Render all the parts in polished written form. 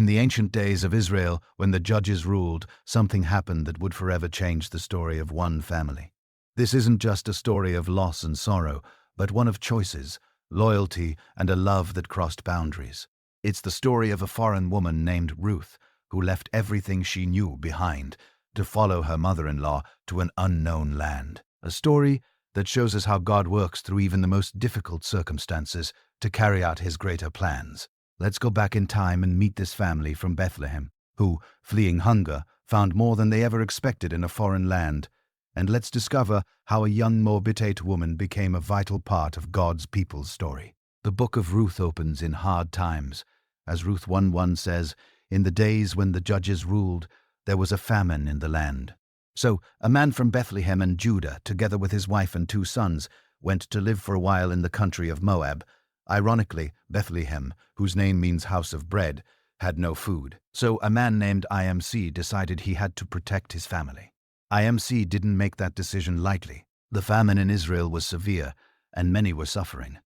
the ancient days of Israel, when the judges ruled, something happened that would forever change the story of one family. This isn't just a story of loss and sorrow, but one of choices, loyalty, and a love that crossed boundaries. It's the story of a foreign woman named Ruth, who left everything she knew behind to follow her mother-in-law to an unknown land. A story that shows us how God works through even the most difficult circumstances to carry out his greater plans. Let's go back in time and meet this family from Bethlehem, who, fleeing hunger, found more than they ever expected in a foreign land. And let's discover how a young Moabite woman became a vital part of God's people's story. The Book of Ruth opens in hard times. As Ruth 1:1 says, "In the days when the judges ruled, there was a famine in the land." So, a man from Bethlehem and Judah, together with his wife and 2 sons, went to live for a while in the country of Moab. Ironically, Bethlehem, whose name means house of bread, had no food. So a man named IMC decided he had to protect his family. IMC didn't make that decision lightly. The famine in Israel was severe, and many were suffering.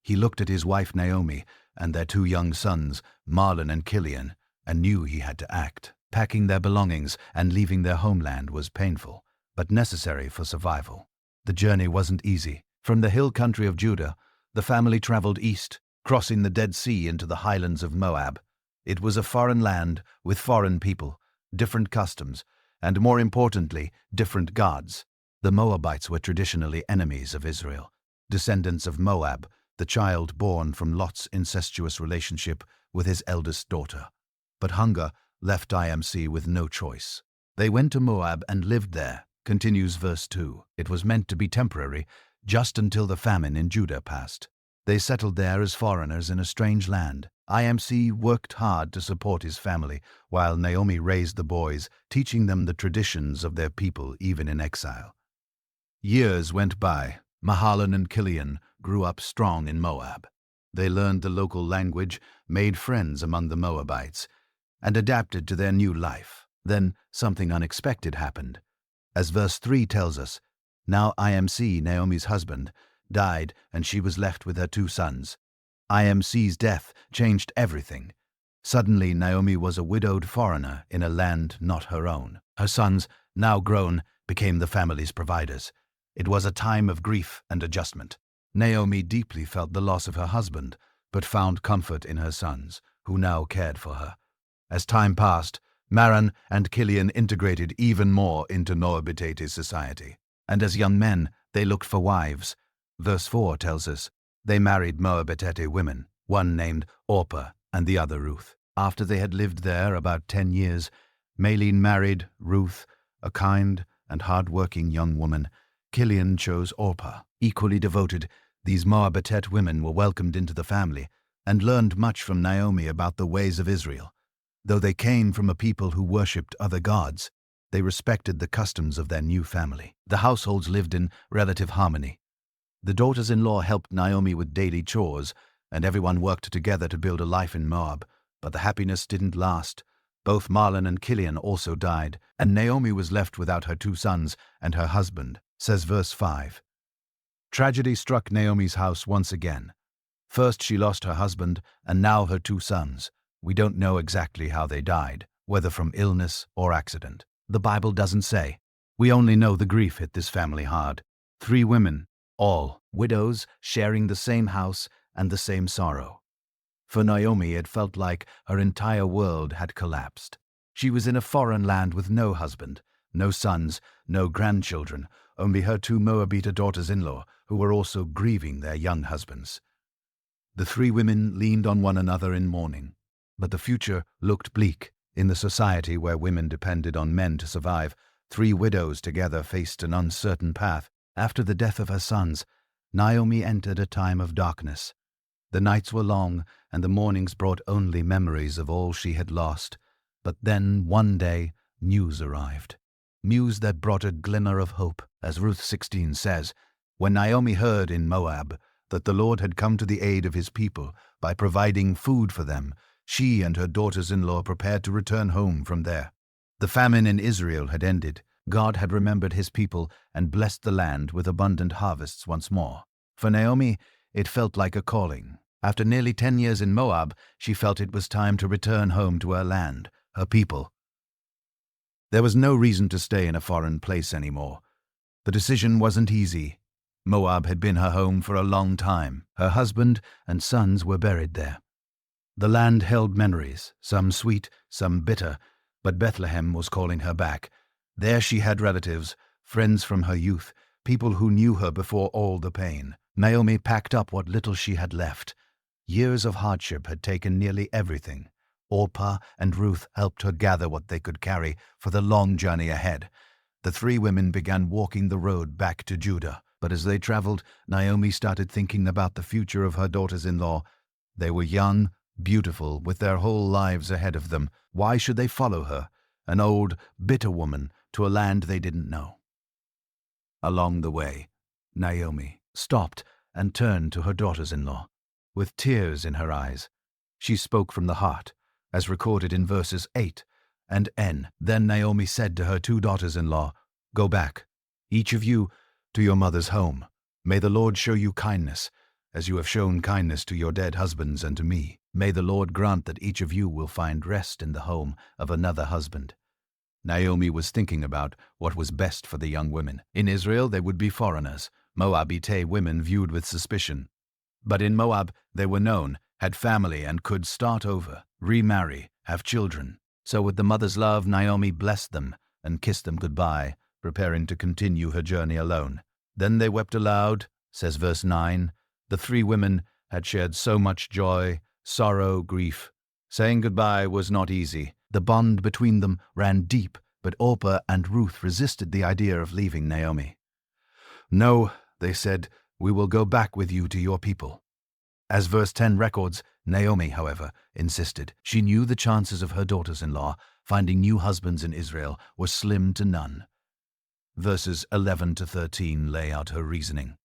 He looked at his wife Naomi and their 2 young sons, Mahlon and Chilion, and knew he had to act. Packing their belongings and leaving their homeland was painful, but necessary for survival. The journey wasn't easy. From the hill country of Judah, the family traveled east, crossing the Dead Sea into the highlands of Moab. It was a foreign land with foreign people, different customs, and more importantly, different gods. The Moabites were traditionally enemies of Israel, descendants of Moab, the child born from Lot's incestuous relationship with his eldest daughter. But hunger left IMC with no choice. They went to Moab and lived there, continues verse 2. It was meant to be temporary, just until the famine in Judah passed. They settled there as foreigners in a strange land. IMC worked hard to support his family, while Naomi raised the boys, teaching them the traditions of their people even in exile. Years went by. Mahlon and Chilion grew up strong in Moab. They learned the local language, made friends among the Moabites, and adapted to their new life. Then something unexpected happened. As verse 3 tells us, now IMC, Naomi's husband, died and she was left with her 2 sons. IMC's death changed everything. Suddenly Naomi was a widowed foreigner in a land not her own. Her sons, now grown, became the family's providers. It was a time of grief and adjustment. Naomi deeply felt the loss of her husband, but found comfort in her sons, who now cared for her. As time passed, Mahlon and Chilion integrated even more into Moabite society. And as young men, they looked for wives. Verse 4 tells us, they married Moabite women, one named Orpah and the other Ruth. After they had lived there about 10 years, Mahlon married Ruth, a kind and hard-working young woman. Chilion chose Orpah. Equally devoted, these Moabite women were welcomed into the family and learned much from Naomi about the ways of Israel. Though they came from a people who worshipped other gods, they respected the customs of their new family. The households lived in relative harmony. The daughters-in-law helped Naomi with daily chores, and everyone worked together to build a life in Moab. But the happiness didn't last. Both Mahlon and Chilion also died, and Naomi was left without her 2 sons and her husband, says verse 5. Tragedy struck Naomi's house once again. First she lost her husband, and now her 2 sons. We don't know exactly how they died, whether from illness or accident. The Bible doesn't say. We only know the grief hit this family hard. 3 women, all widows, sharing the same house and the same sorrow. For Naomi, it felt like her entire world had collapsed. She was in a foreign land with no husband, no sons, no grandchildren, only her 2 Moabite daughters-in-law, who were also grieving their young husbands. The 3 women leaned on one another in mourning, but the future looked bleak. In the society where women depended on men to survive, 3 widows together faced an uncertain path. After the death of her sons, Naomi entered a time of darkness. The nights were long, and the mornings brought only memories of all she had lost. But then, one day, news arrived. News that brought a glimmer of hope. As Ruth 16 says, when Naomi heard in Moab that the Lord had come to the aid of his people by providing food for them, she and her daughters-in-law prepared to return home from there. The famine in Israel had ended. God had remembered his people and blessed the land with abundant harvests once more. For Naomi, it felt like a calling. After nearly 10 years in Moab, she felt it was time to return home to her land, her people. There was no reason to stay in a foreign place anymore. The decision wasn't easy. Moab had been her home for a long time. Her husband and sons were buried there. The land held memories, some sweet, some bitter, but Bethlehem was calling her back. There she had relatives, friends from her youth, people who knew her before all the pain. Naomi packed up what little she had left. Years of hardship had taken nearly everything. Orpah and Ruth helped her gather what they could carry for the long journey ahead. The three women began walking the road back to Judah. But as they traveled, Naomi started thinking about the future of her daughters-in-law. They were young, beautiful, with their whole lives ahead of them. Why should they follow her, an old, bitter woman, to a land they didn't know? Along the way, Naomi stopped and turned to her daughters-in-law. With tears in her eyes, she spoke from the heart, as recorded in verses 8 and N. Then Naomi said to her two daughters-in-law, "Go back, each of you, to your mother's home. May the Lord show you kindness, as you have shown kindness to your dead husbands and to me. May the Lord grant that each of you will find rest in the home of another husband." Naomi was thinking about what was best for the young women. In Israel, they would be foreigners, Moabite women viewed with suspicion. But in Moab, they were known, had family, and could start over, remarry, have children. So with the mother's love, Naomi blessed them and kissed them goodbye, preparing to continue her journey alone. Then they wept aloud, says verse 9. The three women had shared so much joy, sorrow, grief. Saying goodbye was not easy. The bond between them ran deep, but Orpah and Ruth resisted the idea of leaving Naomi. "No," they said, "we will go back with you to your people." As verse 10 records, Naomi, however, insisted. She knew the chances of her daughters-in-law finding new husbands in Israel were slim to none. Verses 11 to 13 lay out her reasoning.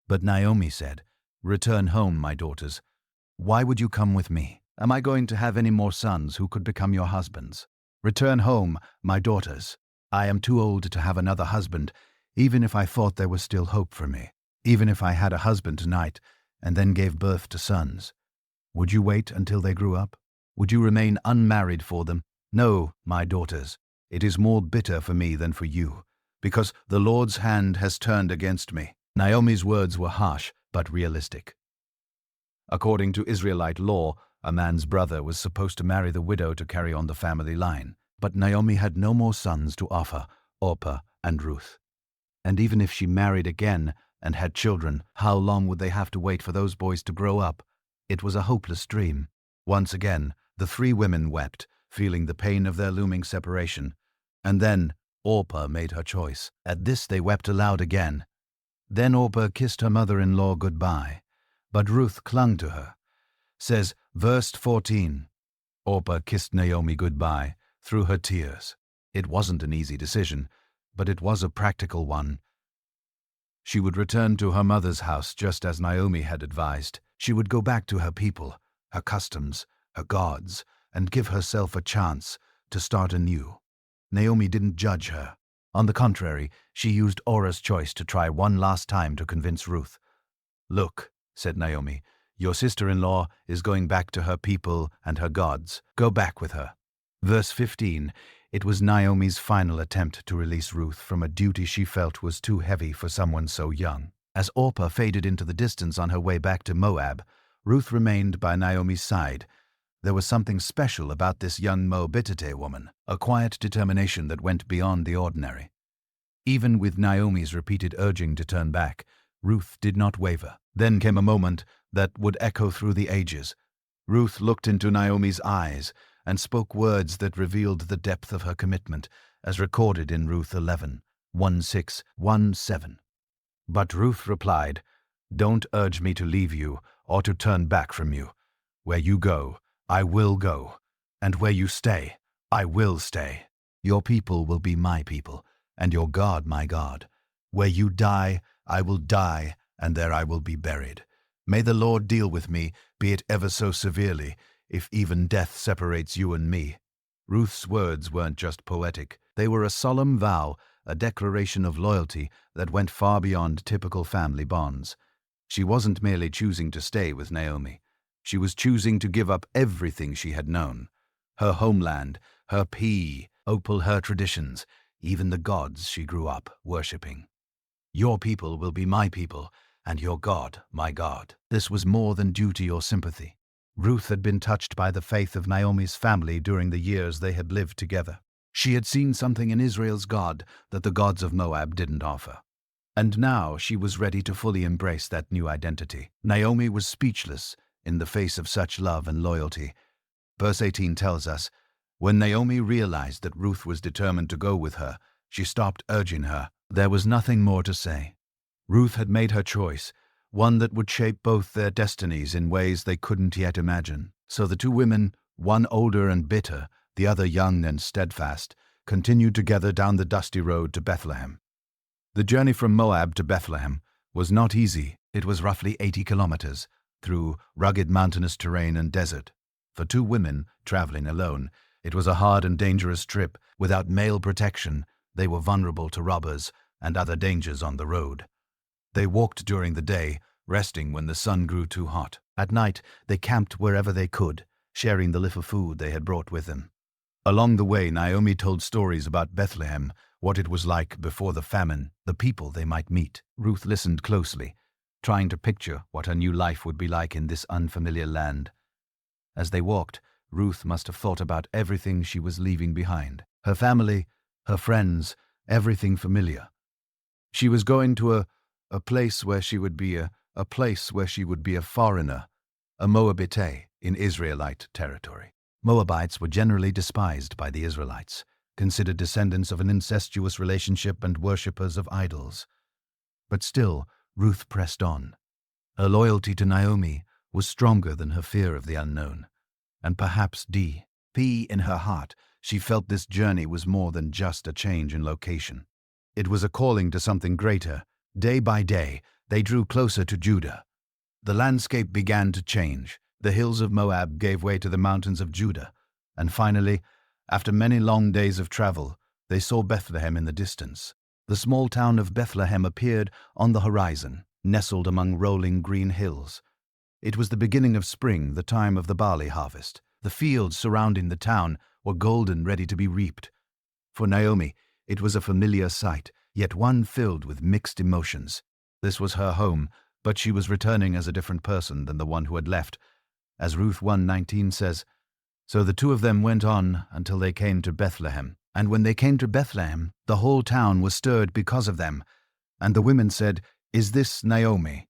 But Naomi said, "Return home, my daughters. Why would you come with me? Am I going to have any more sons who could become your husbands? Return home, my daughters. I am too old to have another husband, even if I thought there was still hope for me. Even if I had a husband tonight and then gave birth to sons. Would you wait until they grew up? Would you remain unmarried for them? No, my daughters. It is more bitter for me than for you, because the Lord's hand has turned against me." Naomi's words were harsh, but realistic. According to Israelite law, a man's brother was supposed to marry the widow to carry on the family line. But Naomi had no more sons to offer, Orpah and Ruth. And even if she married again and had children, how long would they have to wait for those boys to grow up? It was a hopeless dream. Once again, the three women wept, feeling the pain of their looming separation. And then Orpah made her choice. At this they wept aloud again. Then Orpah kissed her mother-in-law goodbye, but Ruth clung to her. Says verse 14, Orpah kissed Naomi goodbye through her tears. It wasn't an easy decision, but it was a practical one. She would return to her mother's house just as Naomi had advised. She would go back to her people, her customs, her gods, and give herself a chance to start anew. Naomi didn't judge her. On the contrary, she used Orpah's choice to try one last time to convince Ruth. "Look," said Naomi, "your sister-in-law is going back to her people and her gods. Go back with her." Verse 15, it was Naomi's final attempt to release Ruth from a duty she felt was too heavy for someone so young. As Orpah faded into the distance on her way back to Moab, Ruth remained by Naomi's side. There was something special about this young Moabite woman, a quiet determination that went beyond the ordinary. Even with Naomi's repeated urging to turn back, Ruth did not waver. Then came a moment that would echo through the ages. Ruth looked into Naomi's eyes and spoke words that revealed the depth of her commitment, as recorded in Ruth 11, 1:6, 1:7. But Ruth replied, "Don't urge me to leave you or to turn back from you. Where you go, I will go, and where you stay, I will stay. Your people will be my people, and your God my God. Where you die, I will die, and there I will be buried. May the Lord deal with me, be it ever so severely, if even death separates you and me." Ruth's words weren't just poetic. They were a solemn vow, a declaration of loyalty that went far beyond typical family bonds. She wasn't merely choosing to stay with Naomi. She was choosing to give up everything she had known. Her homeland, her opal, her traditions, even the gods she grew up worshipping. Your people will be my people, and your God, my God. This was more than duty or sympathy. Ruth had been touched by the faith of Naomi's family during the years they had lived together. She had seen something in Israel's God that the gods of Moab didn't offer. And now she was ready to fully embrace that new identity. Naomi was speechless in the face of such love and loyalty. Verse 18 tells us, when Naomi realized that Ruth was determined to go with her, she stopped urging her. There was nothing more to say. Ruth had made her choice, one that would shape both their destinies in ways they couldn't yet imagine. So the two women, one older and bitter, the other young and steadfast, continued together down the dusty road to Bethlehem. The journey from Moab to Bethlehem was not easy. It was roughly 80 kilometers through rugged mountainous terrain and desert. For two women traveling alone, it was a hard and dangerous trip. Without male protection, they were vulnerable to robbers and other dangers on the road. They walked during the day, resting when the sun grew too hot. At night, they camped wherever they could, sharing the little food they had brought with them. Along the way, Naomi told stories about Bethlehem, what it was like before the famine, the people they might meet. Ruth listened closely, trying to picture what her new life would be like in this unfamiliar land. As they walked, Ruth must have thought about everything she was leaving behind. Her family, her friends, everything familiar. She was going to a place where she would be a place where she would be a foreigner, a Moabite in Israelite territory. Moabites were generally despised by the Israelites, considered descendants of an incestuous relationship and worshippers of idols. But still, Ruth pressed on. Her loyalty to Naomi was stronger than her fear of the unknown. And perhaps deep in her heart, she felt this journey was more than just a change in location. It was a calling to something greater. Day by day, they drew closer to Judah. The landscape began to change. The hills of Moab gave way to the mountains of Judah. And finally, after many long days of travel, they saw Bethlehem in the distance. The small town of Bethlehem appeared on the horizon, nestled among rolling green hills. It was the beginning of spring, the time of the barley harvest. The fields surrounding the town were golden, ready to be reaped. For Naomi, it was a familiar sight, yet one filled with mixed emotions. This was her home, but she was returning as a different person than the one who had left. As Ruth 1:19 says, so the two of them went on until they came to Bethlehem. And when they came to Bethlehem, the whole town was stirred because of them. And the women said, "Is this Naomi?"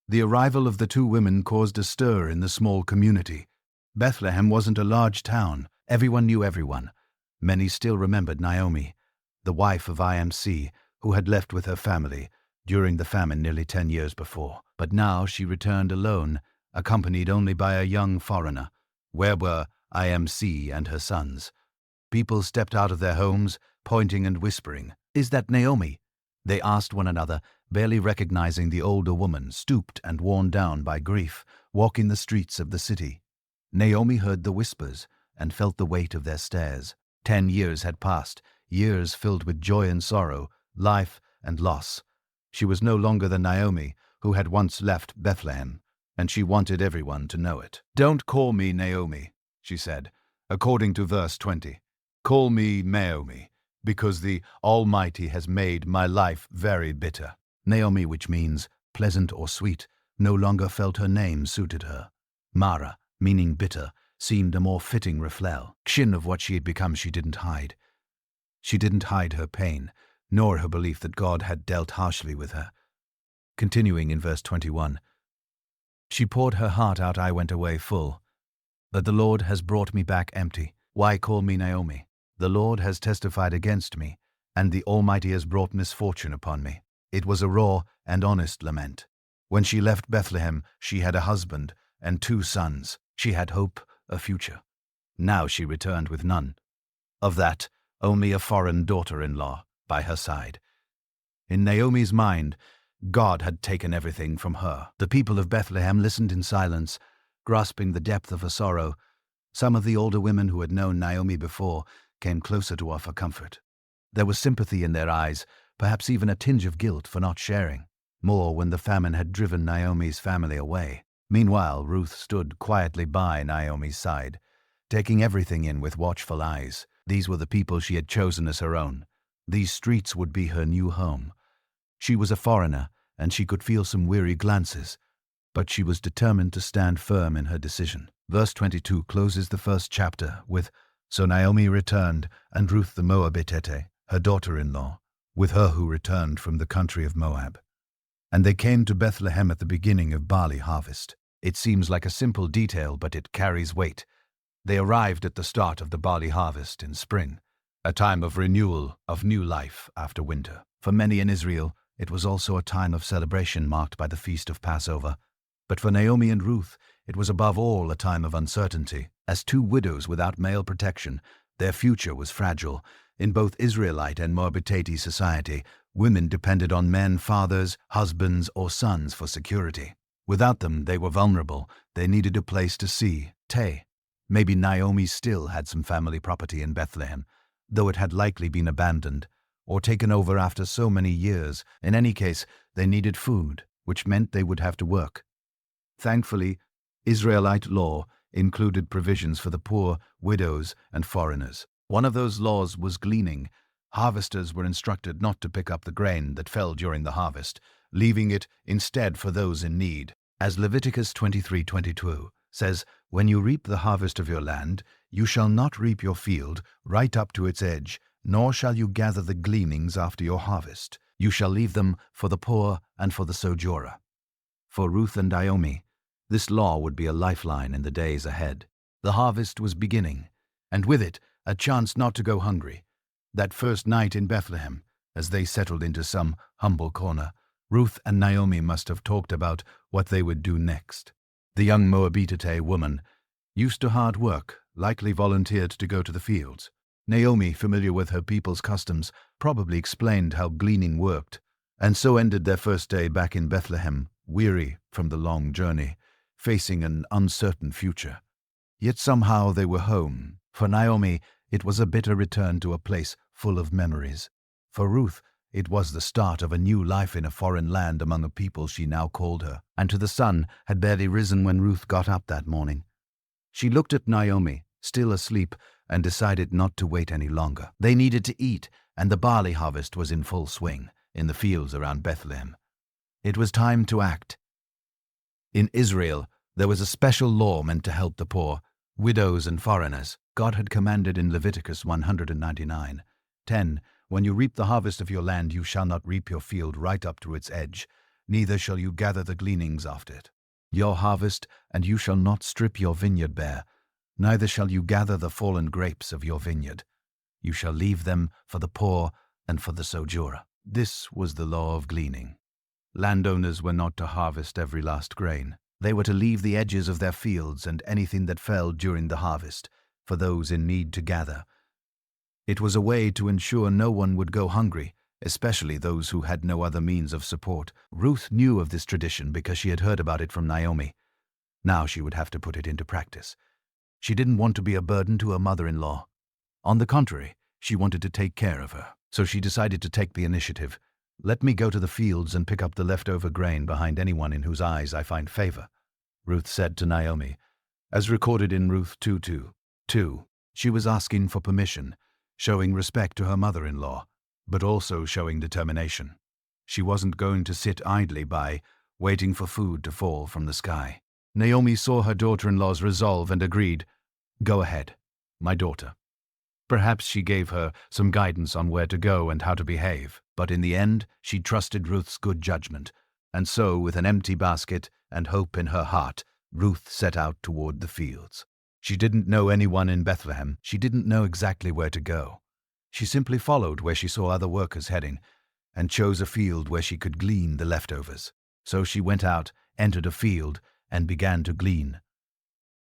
The arrival of the two women caused a stir in the small community. Bethlehem wasn't a large town. Everyone knew everyone. Many still remembered Naomi, the wife of IMC, who had left with her family during the famine nearly 10 years before. But now she returned alone, accompanied only by a young foreigner. Where were IMC and her sons? People stepped out of their homes, pointing and whispering, "Is that Naomi?" They asked one another, barely recognizing the older woman, stooped and worn down by grief, walking the streets of the city. Naomi heard the whispers and felt the weight of their stares. 10 years had passed, years filled with joy and sorrow, life and loss. She was no longer the Naomi who had once left Bethlehem, and she wanted everyone to know it. "Don't call me Naomi," she said, according to verse 20. "Call me Naomi, because the Almighty has made my life very bitter." Naomi, which means pleasant or sweet, no longer felt her name suited her. Mara, meaning bitter, seemed a more fitting reflection of what she had become. She didn't hide. She didn't hide her pain, nor her belief that God had dealt harshly with her. Continuing in verse 21, she poured her heart out. "I went away full, but the Lord has brought me back empty. Why call me Naomi? The Lord has testified against me, and the Almighty has brought misfortune upon me." It was a raw and honest lament. When she left Bethlehem, she had a husband and 2 sons. She had hope, a future. Now she returned with none. Of that, only a foreign daughter-in-law by her side. In Naomi's mind, God had taken everything from her. The people of Bethlehem listened in silence, grasping the depth of her sorrow. Some of the older women who had known Naomi before came closer to offer comfort. There was sympathy in their eyes, perhaps even a tinge of guilt for not sharing. More when the famine had driven Naomi's family away. Meanwhile, Ruth stood quietly by Naomi's side, taking everything in with watchful eyes. These were the people she had chosen as her own. These streets would be her new home. She was a foreigner, and she could feel some weary glances, but she was determined to stand firm in her decision. Verse 22 closes the first chapter with, "So Naomi returned, and Ruth the Moabitete, her daughter-in-law, with her who returned from the country of Moab. And they came to Bethlehem at the beginning of barley harvest." It seems like a simple detail, but it carries weight. They arrived at the start of the barley harvest in spring, a time of renewal, of new life after winter. For many in Israel, it was also a time of celebration marked by the feast of Passover. But for Naomi and Ruth, it was above all a time of uncertainty. As two widows without male protection, their future was fragile. In both Israelite and Moabite society, women depended on men, fathers, husbands, or sons for security. Without them, they were vulnerable. They needed a place to see. Maybe Naomi still had some family property in Bethlehem, though it had likely been abandoned or taken over after so many years. In any case, they needed food, which meant they would have to work. Thankfully, Israelite law included provisions for the poor, widows, and foreigners. One of those laws was gleaning. Harvesters were instructed not to pick up the grain that fell during the harvest, leaving it instead for those in need. As Leviticus 23:22 says, "When you reap the harvest of your land, you shall not reap your field right up to its edge, nor shall you gather the gleanings after your harvest. You shall leave them for the poor and for the sojourner." For Ruth and Naomi, this law would be a lifeline in the days ahead. The harvest was beginning, and with it, a chance not to go hungry. That first night in Bethlehem, as they settled into some humble corner, Ruth and Naomi must have talked about what they would do next. The young Moabitite woman, used to hard work, likely volunteered to go to the fields. Naomi, familiar with her people's customs, probably explained how gleaning worked, and so ended their first day back in Bethlehem, weary from the long journey, facing an uncertain future. Yet somehow they were home. For Naomi, it was a bitter return to a place full of memories. For Ruth, it was the start of a new life in a foreign land among a people she now called her. And the sun had barely risen when Ruth got up that morning. She looked at Naomi, still asleep, and decided not to wait any longer. They needed to eat, and the barley harvest was in full swing in the fields around Bethlehem. It was time to act. In Israel, there was a special law meant to help the poor, widows and foreigners. God had commanded in Leviticus 199:10, "When you reap the harvest of your land, you shall not reap your field right up to its edge, neither shall you gather the gleanings after it. Your harvest, and you shall not strip your vineyard bare, neither shall you gather the fallen grapes of your vineyard. You shall leave them for the poor and for the sojourner." This was the law of gleaning. Landowners were not to harvest every last grain. They were to leave the edges of their fields and anything that fell during the harvest for those in need to gather. It was a way to ensure no one would go hungry, especially those who had no other means of support. Ruth knew of this tradition because she had heard about it from Naomi. Now she would have to put it into practice. She didn't want to be a burden to her mother-in-law. On the contrary, she wanted to take care of her. So she decided to take the initiative. "Let me go to the fields and pick up the leftover grain behind anyone in whose eyes I find favor," Ruth said to Naomi. As recorded in Ruth 2:2, she was asking for permission, showing respect to her mother-in-law, but also showing determination. She wasn't going to sit idly by, waiting for food to fall from the sky. Naomi saw her daughter-in-law's resolve and agreed, "Go ahead, my daughter." Perhaps she gave her some guidance on where to go and how to behave, but in the end, she trusted Ruth's good judgment, and so, with an empty basket and hope in her heart, Ruth set out toward the fields. She didn't know anyone in Bethlehem. She didn't know exactly where to go. She simply followed where she saw other workers heading, and chose a field where she could glean the leftovers. So she went out, entered a field, and began to glean.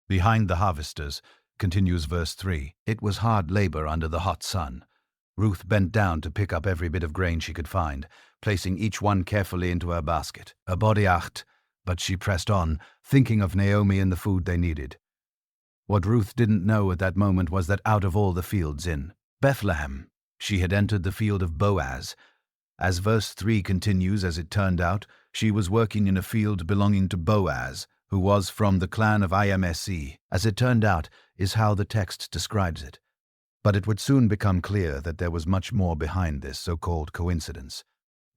Behind the harvesters, continues verse 3, it was hard labor under the hot sun. Ruth bent down to pick up every bit of grain she could find, placing each one carefully into her basket. Her body ached, but she pressed on, thinking of Naomi and the food they needed. What Ruth didn't know at that moment was that out of all the fields in Bethlehem, she had entered the field of Boaz. As verse 3 continues, as it turned out, she was working in a field belonging to Boaz, who was from the clan of Imsc, as it turned out, is how the text describes it. But it would soon become clear that there was much more behind this so-called coincidence.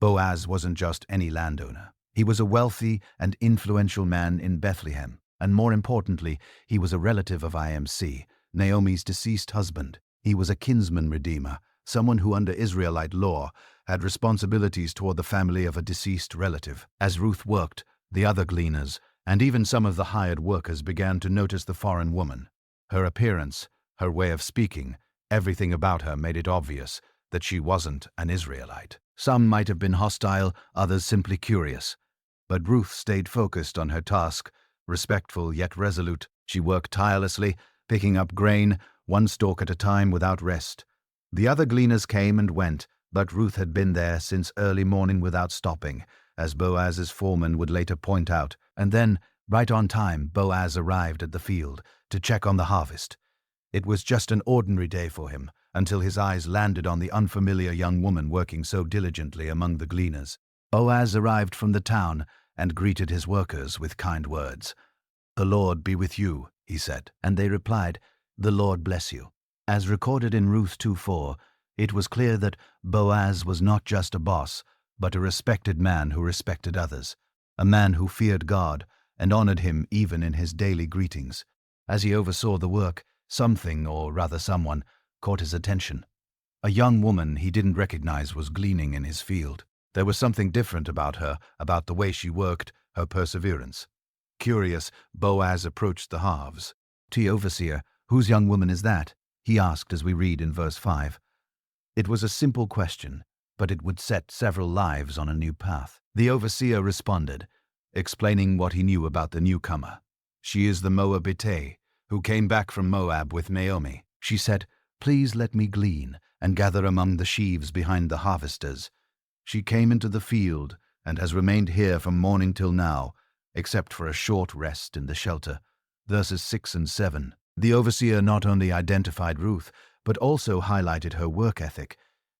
Boaz wasn't just any landowner. He was a wealthy and influential man in Bethlehem, and more importantly, he was a relative of Imc, Naomi's deceased husband. He was a kinsman redeemer, someone who under Israelite law had responsibilities toward the family of a deceased relative. As Ruth worked, the other gleaners, and even some of the hired workers began to notice the foreign woman. Her appearance, her way of speaking, everything about her made it obvious that she wasn't an Israelite. Some might have been hostile, others simply curious. But Ruth stayed focused on her task, respectful yet resolute. She worked tirelessly, picking up grain, one stalk at a time without rest. The other gleaners came and went, but Ruth had been there since early morning without stopping, as Boaz's foreman would later point out. And then, right on time, Boaz arrived at the field to check on the harvest. It was just an ordinary day for him, until his eyes landed on the unfamiliar young woman working so diligently among the gleaners. Boaz arrived from the town and greeted his workers with kind words. "The Lord be with you," he said, and they replied, "The Lord bless you." As recorded in Ruth 2:4, it was clear that Boaz was not just a boss, but a respected man who respected others, a man who feared God and honored him even in his daily greetings. As he oversaw the work, something, or rather someone, caught his attention. A young woman he didn't recognize was gleaning in his field. There was something different about her, about the way she worked, her perseverance. Curious, Boaz approached the halves. "Overseer, whose young woman is that?" he asked as we read in verse 5. It was a simple question, but it would set several lives on a new path. The overseer responded, explaining what he knew about the newcomer. "She is the Moabite, who came back from Moab with Naomi." She said, "Please let me glean and gather among the sheaves behind the harvesters." She came into the field and has remained here from morning till now, except for a short rest in the shelter. Verses 6 and 7. The overseer not only identified Ruth, but also highlighted her work ethic.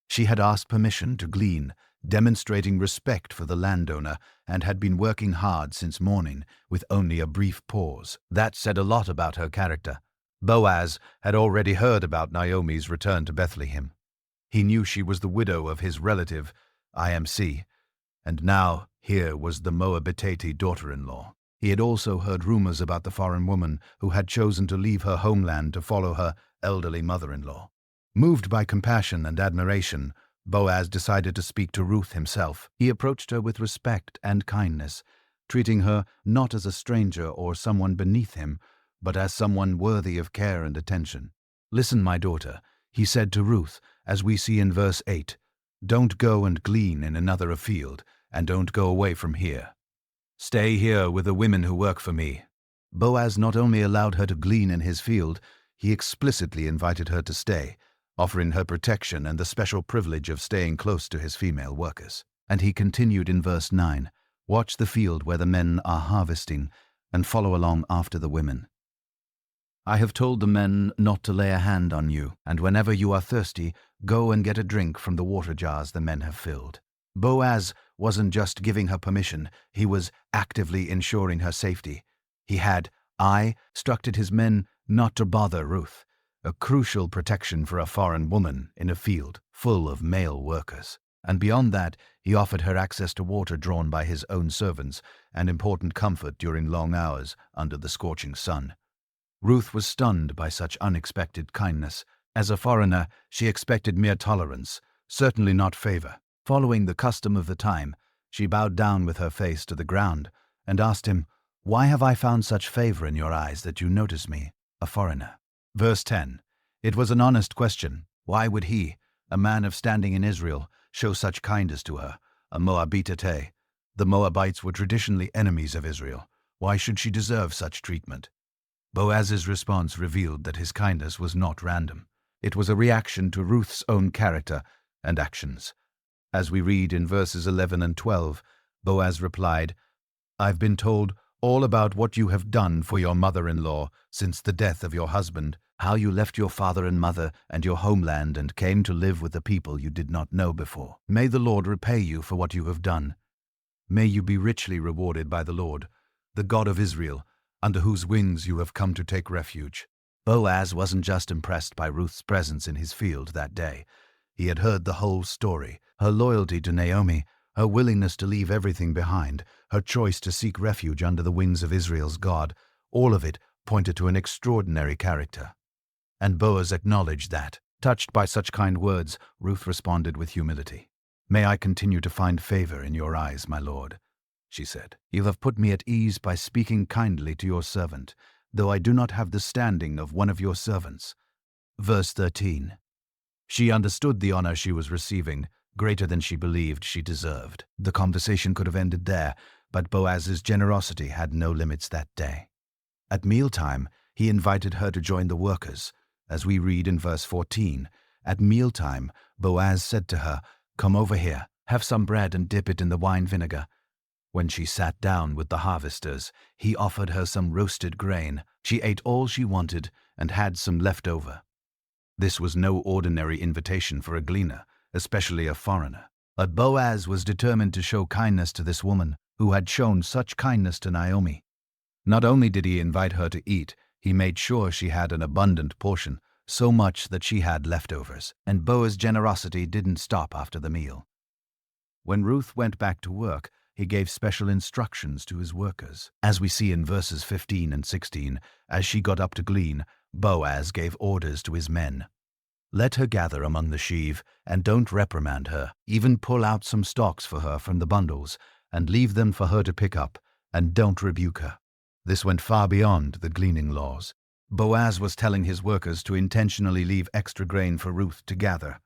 She had asked permission to glean, demonstrating respect for the landowner, and had been working hard since morning, with only a brief pause. That said a lot about her character. Boaz had already heard about Naomi's return to Bethlehem. He knew she was the widow of his relative, Imc, and now here was the Moabite daughter-in-law. He had also heard rumors about the foreign woman who had chosen to leave her homeland to follow her elderly mother-in-law. Moved by compassion and admiration, Boaz decided to speak to Ruth himself. He approached her with respect and kindness, treating her not as a stranger or someone beneath him, but as someone worthy of care and attention. "Listen, my daughter," he said to Ruth, as we see in verse 8, "Don't go and glean in another field, and don't go away from here. Stay here with the women who work for me." Boaz not only allowed her to glean in his field, he explicitly invited her to stay, offering her protection and the special privilege of staying close to his female workers. And he continued in verse 9, "Watch the field where the men are harvesting, and follow along after the women. I have told the men not to lay a hand on you, and whenever you are thirsty, go and get a drink from the water jars the men have filled." Boaz wasn't just giving her permission, he was actively ensuring her safety. He had instructed his men not to bother Ruth, a crucial protection for a foreign woman in a field full of male workers. And beyond that, he offered her access to water drawn by his own servants and important comfort during long hours under the scorching sun. Ruth was stunned by such unexpected kindness. As a foreigner, she expected mere tolerance, certainly not favor. Following the custom of the time, she bowed down with her face to the ground and asked him, "Why have I found such favor in your eyes that you notice me, a foreigner?" Verse 10. It was an honest question. Why would he, a man of standing in Israel, show such kindness to her, a Moabite? The Moabites were traditionally enemies of Israel. Why should she deserve such treatment? Boaz's response revealed that his kindness was not random. It was a reaction to Ruth's own character and actions. As we read in verses 11 and 12, Boaz replied, "I've been told all about what you have done for your mother-in-law since the death of your husband, how you left your father and mother and your homeland and came to live with a people you did not know before. May the Lord repay you for what you have done. May you be richly rewarded by the Lord. the God of Israel, under whose wings you have come to take refuge." Boaz wasn't just impressed by Ruth's presence in his field that day. He had heard the whole story: her loyalty to Naomi, her willingness to leave everything behind, her choice to seek refuge under the wings of Israel's God. All of it pointed to an extraordinary character. And Boaz acknowledged that. Touched by such kind words, Ruth responded with humility. "May I continue to find favor in your eyes, my lord," she said. "You have put me at ease by speaking kindly to your servant, though I do not have the standing of one of your servants." Verse 13. She understood the honor she was receiving, greater than she believed she deserved. The conversation could have ended there, but Boaz's generosity had no limits that day. At mealtime, he invited her to join the workers. As we read in verse 14, at mealtime, Boaz said to her, "Come over here, have some bread and dip it in the wine vinegar." When she sat down with the harvesters, he offered her some roasted grain. She ate all she wanted and had some left over. This was no ordinary invitation for a gleaner, especially a foreigner. But Boaz was determined to show kindness to this woman, who had shown such kindness to Naomi. Not only did he invite her to eat, he made sure she had an abundant portion, so much that she had leftovers. And Boaz's generosity didn't stop after the meal. When Ruth went back to work, he gave special instructions to his workers. As we see in verses 15 and 16, as she got up to glean, Boaz gave orders to his men. "Let her gather among the sheaf, and don't reprimand her. Even pull out some stalks for her from the bundles, and leave them for her to pick up, and don't rebuke her." This went far beyond the gleaning laws. Boaz was telling his workers to intentionally leave extra grain for Ruth to gather.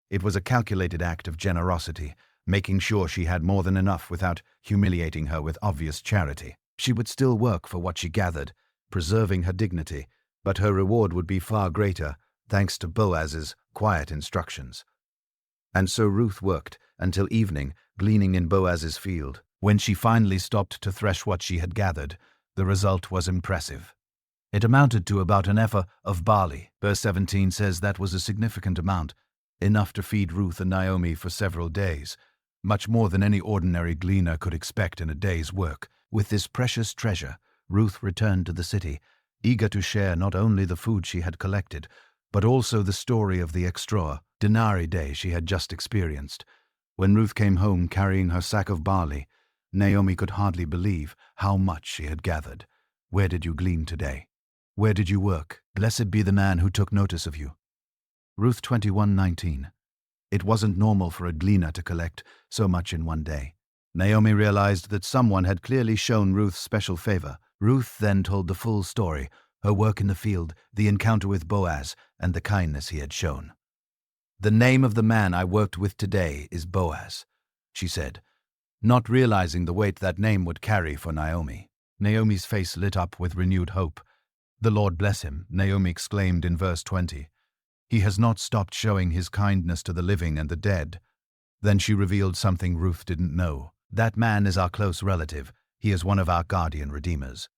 It was a calculated act of generosity, making sure she had more than enough without humiliating her with obvious charity. She would still work for what she gathered, preserving her dignity, but her reward would be far greater, thanks to Boaz's quiet instructions. And so Ruth worked until evening, gleaning in Boaz's field. When she finally stopped to thresh what she had gathered, the result was impressive. It amounted to about an ephah of barley. Verse 17 says that was a significant amount, enough to feed Ruth and Naomi for several days, much more than any ordinary gleaner could expect in a day's work. With this precious treasure, Ruth returned to the city, eager to share not only the food she had collected, but also the story of the extraordinary day she had just experienced. When Ruth came home carrying her sack of barley, Naomi could hardly believe how much she had gathered. "Where did you glean today? Where did you work? Blessed be the man who took notice of you." Ruth 21:19. It wasn't normal for a gleaner to collect so much in one day. Naomi realized that someone had clearly shown Ruth special favor. Ruth then told the full story, her work in the field, the encounter with Boaz, and the kindness he had shown. "The name of the man I worked with today is Boaz," she said, not realizing the weight that name would carry for Naomi. Naomi's face lit up with renewed hope. "The Lord bless him," Naomi exclaimed in verse 20. "He has not stopped showing his kindness to the living and the dead." Then she revealed something Ruth didn't know. "That man is our close relative. He is one of our guardian redeemers."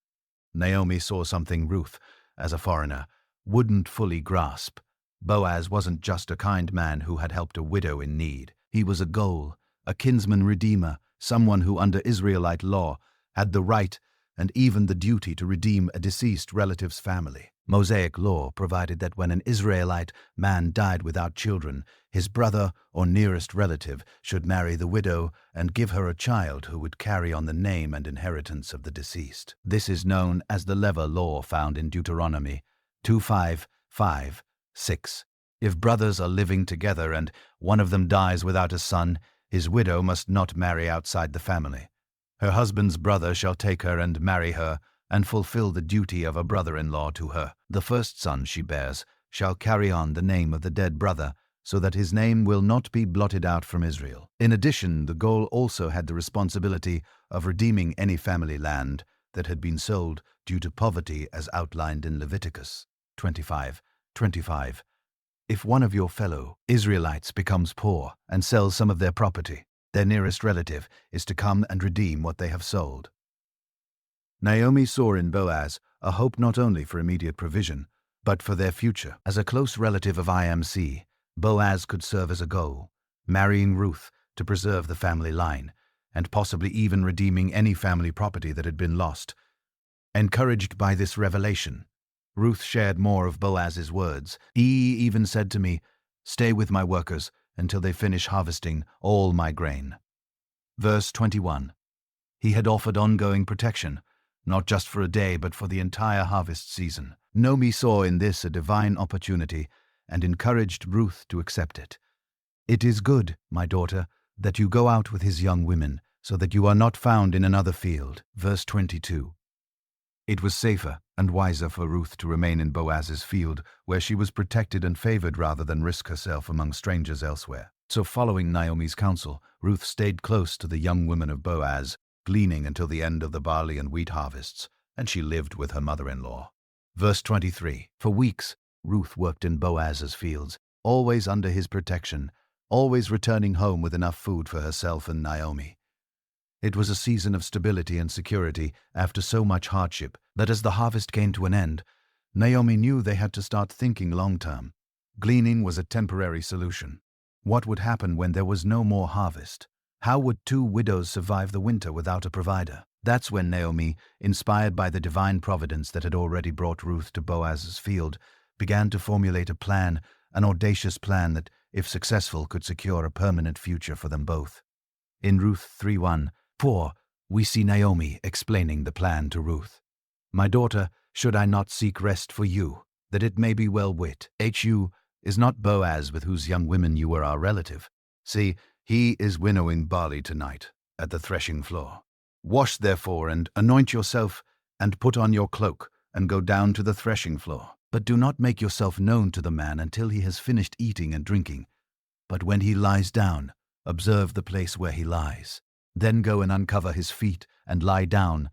Naomi saw something Ruth, as a foreigner, wouldn't fully grasp. Boaz wasn't just a kind man who had helped a widow in need. He was a goal, a kinsman redeemer, someone who under Israelite law had the right and even the duty to redeem a deceased relative's family. Mosaic law provided that when an Israelite man died without children, his brother or nearest relative should marry the widow and give her a child who would carry on the name and inheritance of the deceased. This is known as the Lever law found in Deuteronomy 2:5-5-6. If brothers are living together and one of them dies without a son, his widow must not marry outside the family. Her husband's brother shall take her and marry her, and fulfill the duty of a brother-in-law to her. The first son she bears shall carry on the name of the dead brother, so that his name will not be blotted out from Israel. In addition, the goal also had the responsibility of redeeming any family land that had been sold due to poverty, as outlined in Leviticus 25:25. If one of your fellow Israelites becomes poor and sells some of their property, their nearest relative is to come and redeem what they have sold. Naomi saw in Boaz a hope not only for immediate provision, but for their future. As a close relative of IMC, Boaz could serve as a goal, marrying Ruth to preserve the family line. and possibly even redeeming any family property that had been lost. Encouraged by this revelation, Ruth shared more of Boaz's words. He even said to me, "Stay with my workers until they finish harvesting all my grain." Verse 21. He had offered ongoing protection, not just for a day but for the entire harvest season. Naomi saw in this a divine opportunity and encouraged Ruth to accept it. "It is good, my daughter, that you go out with his young women, so that you are not found in another field." Verse 22. It was safer and wiser for Ruth to remain in Boaz's field, where she was protected and favored, rather than risk herself among strangers elsewhere. So following Naomi's counsel, Ruth stayed close to the young women of Boaz, gleaning until the end of the barley and wheat harvests, and she lived with her mother-in-law. Verse 23. For weeks, Ruth worked in Boaz's fields, always under his protection, always returning home with enough food for herself and Naomi. It was a season of stability and security after so much hardship that as the harvest came to an end, Naomi knew they had to start thinking long-term. Gleaning was a temporary solution. What would happen when there was no more harvest? How would two widows survive the winter without a provider? That's when Naomi, inspired by the divine providence that had already brought Ruth to Boaz's field, began to formulate a plan, an audacious plan that, if successful, could secure a permanent future for them both. In Ruth 3:1-4, we see Naomi explaining the plan to Ruth. "My daughter, should I not seek rest for you, that it may be well wit? Hu is not Boaz, with whose young women you were our relative. See, he is winnowing barley tonight at the threshing floor. Wash therefore and anoint yourself and put on your cloak and go down to the threshing floor. But do not make yourself known to the man until he has finished eating and drinking. But when he lies down, observe the place where he lies. Then go and uncover his feet and lie down,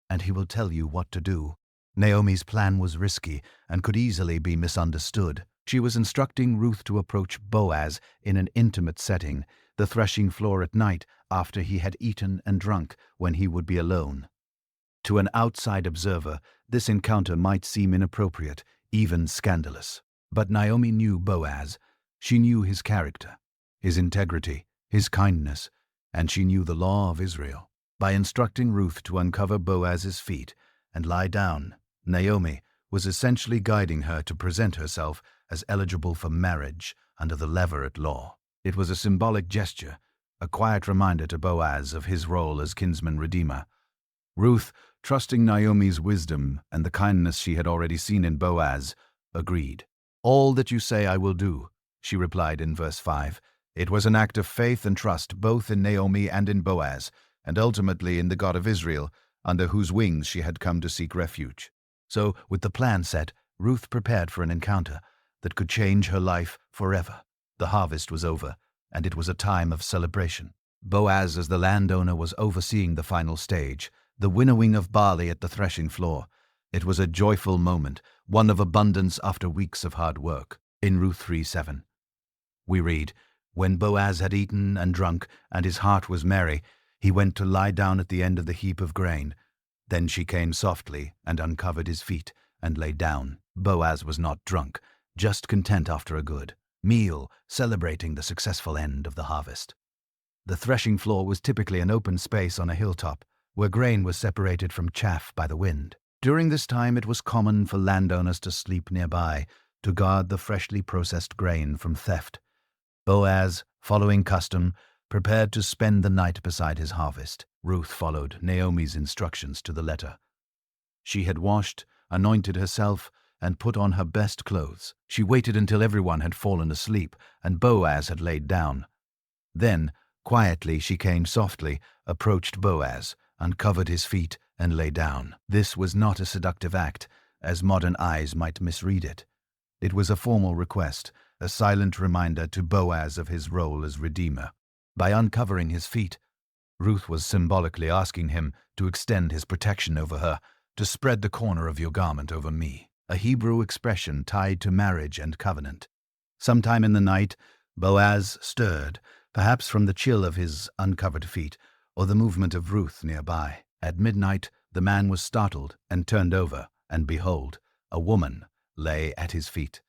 and he will tell you what to do." Naomi's plan was risky and could easily be misunderstood. She was instructing Ruth to approach Boaz in an intimate setting, the threshing floor at night after he had eaten and drunk, when he would be alone. To an outside observer, this encounter might seem inappropriate, even scandalous. But Naomi knew Boaz. She knew his character, his integrity, his kindness, and she knew the law of Israel. By instructing Ruth to uncover Boaz's feet and lie down, Naomi was essentially guiding her to present herself as eligible for marriage under the Levirate law. It was a symbolic gesture, a quiet reminder to Boaz of his role as kinsman redeemer. Ruth, trusting Naomi's wisdom and the kindness she had already seen in Boaz, agreed. "All that you say I will do," she replied in verse 5. It was an act of faith and trust both in Naomi and in Boaz, and ultimately in the God of Israel, under whose wings she had come to seek refuge. So, with the plan set, Ruth prepared for an encounter that could change her life forever. The harvest was over, and it was a time of celebration. Boaz, as the landowner, was overseeing the final stage, the winnowing of barley at the threshing floor. It was a joyful moment, one of abundance after weeks of hard work. In Ruth 3:7, we read, "When Boaz had eaten and drunk, and his heart was merry, he went to lie down at the end of the heap of grain. Then she came softly and uncovered his feet and lay down." Boaz was not drunk, just content after a good meal, celebrating the successful end of the harvest. The threshing floor was typically an open space on a hilltop, where grain was separated from chaff by the wind. During this time, it was common for landowners to sleep nearby to guard the freshly processed grain from theft. Boaz, following custom, prepared to spend the night beside his harvest. Ruth followed Naomi's instructions to the letter. She had washed, anointed herself, and put on her best clothes. She waited until everyone had fallen asleep and Boaz had laid down. Then, quietly, she came softly, approached Boaz, uncovered his feet, and lay down. This was not a seductive act, as modern eyes might misread it. It was a formal request, a silent reminder to Boaz of his role as redeemer. By uncovering his feet, Ruth was symbolically asking him to extend his protection over her, to spread the corner of your garment over me, a Hebrew expression tied to marriage and covenant. Sometime in the night, Boaz stirred, perhaps from the chill of his uncovered feet or the movement of Ruth nearby. At midnight, the man was startled and turned over, and behold, a woman lay at his feet.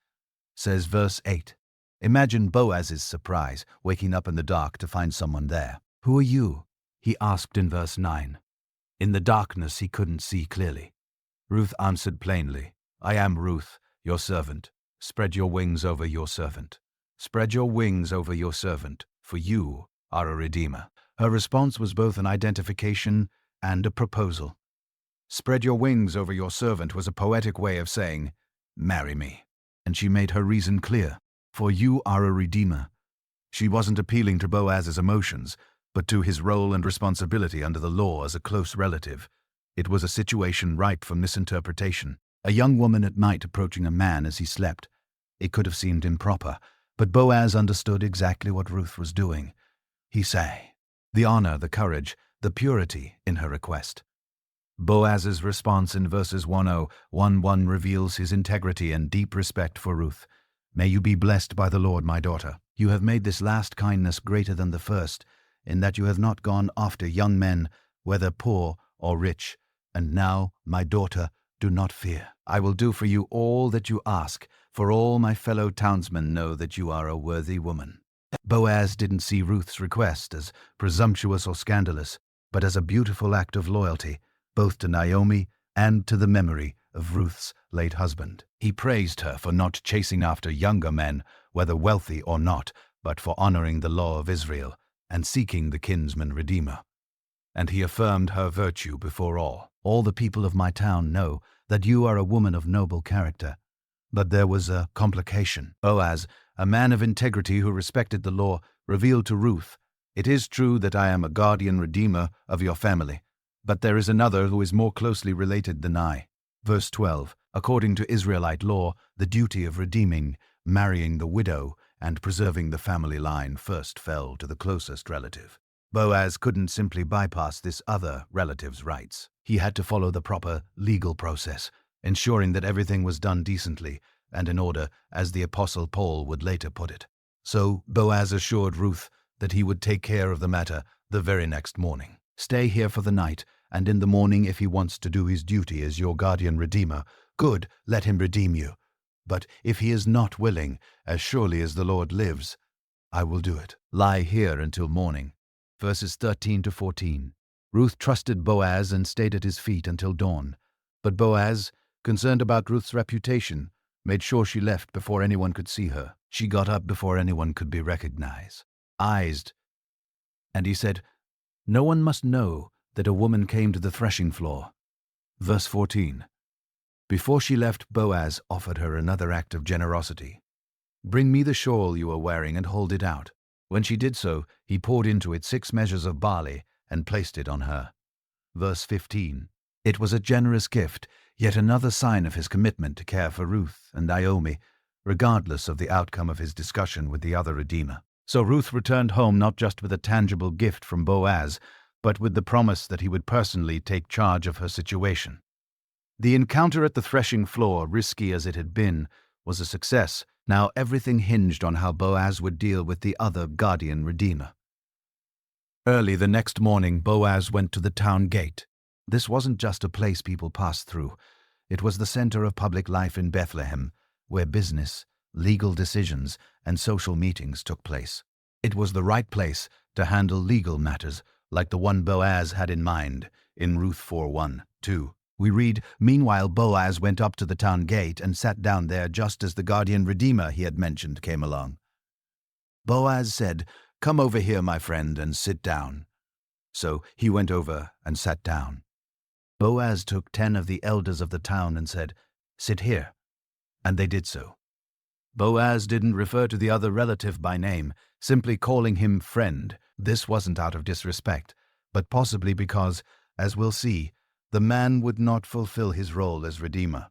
Says verse 8. Imagine Boaz's surprise, waking up in the dark to find someone there. "Who are you?" he asked in verse 9. In the darkness he couldn't see clearly. Ruth answered plainly, I am Ruth, your servant. Spread your wings over your servant. Spread your wings over your servant, for you are a redeemer. Her response was both an identification and a proposal. Spread your wings over your servant was a poetic way of saying, marry me. And she made her reason clear, for you are a redeemer. She wasn't appealing to Boaz's emotions, but to his role and responsibility under the law as a close relative. It was a situation ripe for misinterpretation. A young woman at night approaching a man as he slept. It could have seemed improper, but Boaz understood exactly what Ruth was doing. He say, the honor, the courage, the purity in her request. Boaz's response in verses 10:11 reveals his integrity and deep respect for Ruth. May you be blessed by the Lord, my daughter. You have made this last kindness greater than the first, in that you have not gone after young men, whether poor or rich. And now, my daughter, do not fear. I will do for you all that you ask, for all my fellow townsmen know that you are a worthy woman. Boaz didn't see Ruth's request as presumptuous or scandalous, but as a beautiful act of loyalty, both to Naomi and to the memory of Ruth's late husband. He praised her for not chasing after younger men, whether wealthy or not, but for honoring the law of Israel and seeking the kinsman redeemer. And he affirmed her virtue before all. All the people of my town know that you are a woman of noble character. But there was a complication. Boaz, a man of integrity who respected the law, revealed to Ruth, it is true that I am a guardian redeemer of your family, but there is another who is more closely related than I. Verse 12, according to Israelite law, the duty of redeeming, marrying the widow, and preserving the family line first fell to the closest relative. Boaz couldn't simply bypass this other relative's rights. He had to follow the proper legal process, ensuring that everything was done decently and in order, as the Apostle Paul would later put it. So Boaz assured Ruth that he would take care of the matter the very next morning. Stay here for the night, and in the morning, if he wants to do his duty as your guardian redeemer, good, let him redeem you. But if he is not willing, as surely as the Lord lives, I will do it. Lie here until morning. Verses 13-14. Ruth trusted Boaz and stayed at his feet until dawn. But Boaz, concerned about Ruth's reputation, made sure she left before anyone could see her. She got up before anyone could be recognized. And he said, no one must know that a woman came to the threshing floor. Verse 14. Before she left, Boaz offered her another act of generosity. Bring me the shawl you are wearing and hold it out. When she did so, he poured into it 6 measures of barley and placed it on her. Verse 15. It was a generous gift, yet another sign of his commitment to care for Ruth and Naomi, regardless of the outcome of his discussion with the other redeemer. So Ruth returned home not just with a tangible gift from Boaz, but with the promise that he would personally take charge of her situation. The encounter at the threshing floor, risky as it had been, was a success. Now everything hinged on how Boaz would deal with the other guardian redeemer. Early the next morning, Boaz went to the town gate. This wasn't just a place people passed through. It was the center of public life in Bethlehem, where business, legal decisions, and social meetings took place. It was the right place to handle legal matters, like the one Boaz had in mind in Ruth 4:1-2. We read, meanwhile Boaz went up to the town gate and sat down there just as the guardian redeemer he had mentioned came along. Boaz said, come over here, my friend, and sit down. So he went over and sat down. Boaz took 10 of the elders of the town and said, sit here. And they did so. Boaz didn't refer to the other relative by name, simply calling him friend. This wasn't out of disrespect, but possibly because, as we'll see, the man would not fulfill his role as redeemer,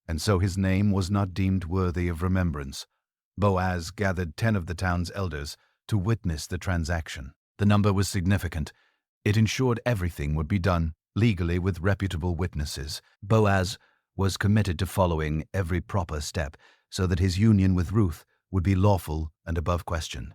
and so his name was not deemed worthy of remembrance. Boaz gathered 10 of the town's elders to witness the transaction. The number was significant. It ensured everything would be done legally with reputable witnesses. Boaz was committed to following every proper step so that his union with Ruth would be lawful and above question.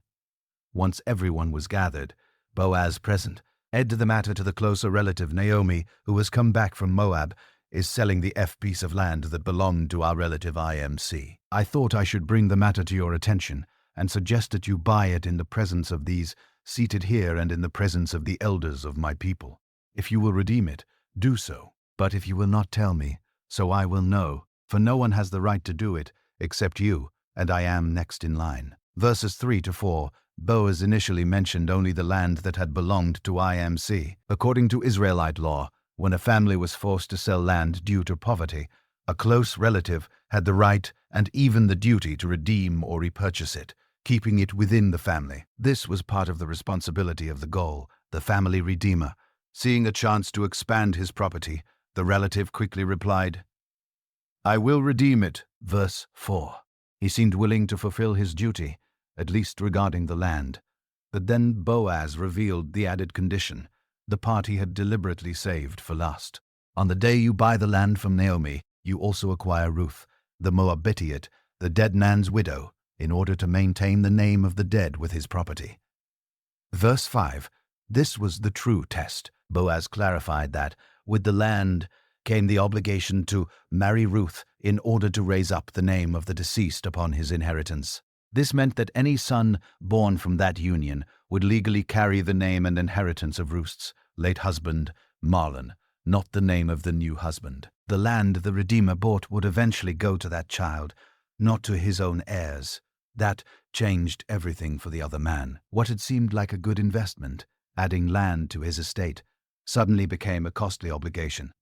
Once everyone was gathered, Boaz present, added the matter to the closer relative Naomi, who has come back from Moab, is selling the piece of land that belonged to our relative IMC. I thought I should bring the matter to your attention and suggest that you buy it in the presence of these seated here and in the presence of the elders of my people. If you will redeem it, do so. But if you will not tell me, so I will know, for no one has the right to do it except you, and I am next in line. Verses 3 to 4, Boaz initially mentioned only the land that had belonged to IMC. According to Israelite law, when a family was forced to sell land due to poverty, a close relative had the right and even the duty to redeem or repurchase it, keeping it within the family. This was part of the responsibility of the goal, the family redeemer. Seeing a chance to expand his property, the relative quickly replied, "I will redeem it." Verse 4. He seemed willing to fulfill his duty, at least regarding the land. But then Boaz revealed the added condition the party had deliberately saved for last. On the day you buy the land from Naomi, you also acquire Ruth, the Moabite, the dead man's widow, in order to maintain the name of the dead with his property. Verse 5. This was the true test. Boaz clarified that, with the land, came the obligation to marry Ruth in order to raise up the name of the deceased upon his inheritance. This meant that any son born from that union would legally carry the name and inheritance of Ruth's late husband, Mahlon, not the name of the new husband. The land the Redeemer bought would eventually go to that child, not to his own heirs. That changed everything for the other man. What had seemed like a good investment, adding land to his estate, suddenly became a costly obligation.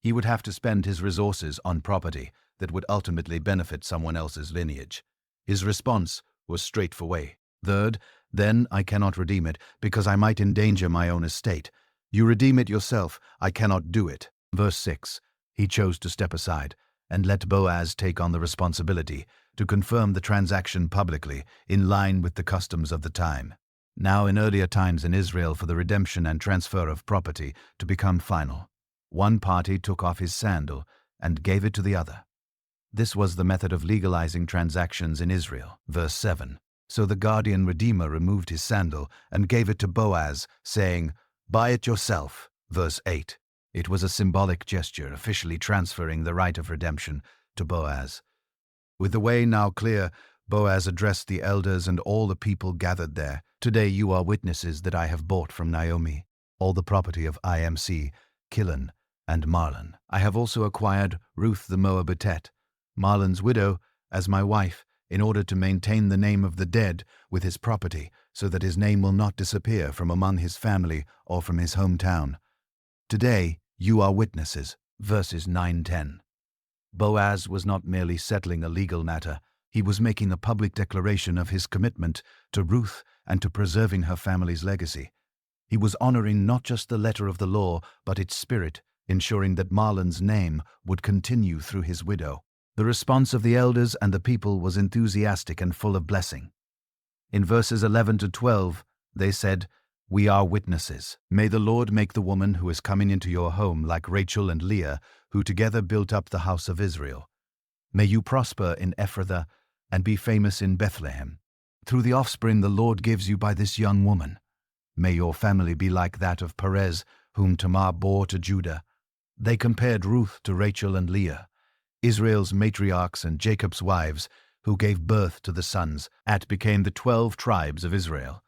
He would have to spend his resources on property that would ultimately benefit someone else's lineage. His response was straightforward. Third, then I cannot redeem it, because I might endanger my own estate. You redeem it yourself, I cannot do it. Verse 6. He chose to step aside and let Boaz take on the responsibility to confirm the transaction publicly, in line with the customs of the time. Now in earlier times in Israel, for the redemption and transfer of property to become final, one party took off his sandal and gave it to the other. This was the method of legalizing transactions in Israel. Verse 7. So the guardian redeemer removed his sandal and gave it to Boaz, saying, "Buy it yourself." Verse 8. It was a symbolic gesture, officially transferring the right of redemption to Boaz. With the way now clear, Boaz addressed the elders and all the people gathered there. "Today you are witnesses that I have bought from Naomi all the property of IMC, Chilion, and Mahlon. I have also acquired Ruth the Moabite, Mahlon's widow, as my wife, in order to maintain the name of the dead with his property, so that his name will not disappear from among his family or from his hometown. Today you are witnesses." Verses 9-10. Boaz was not merely settling a legal matter, he was making a public declaration of his commitment to Ruth and to preserving her family's legacy. He was honoring not just the letter of the law, but its spirit, ensuring that Mahlon's name would continue through his widow. The response of the elders and the people was enthusiastic and full of blessing. In verses 11 to 12, they said, "We are witnesses. May the Lord make the woman who is coming into your home like Rachel and Leah, who together built up the house of Israel. May you prosper in Ephrathah and be famous in Bethlehem. Through the offspring the Lord gives you by this young woman. May your family be like that of Perez, whom Tamar bore to Judah." They compared Ruth to Rachel and Leah, Israel's matriarchs and Jacob's wives, who gave birth to the sons that became the 12 tribes of Israel.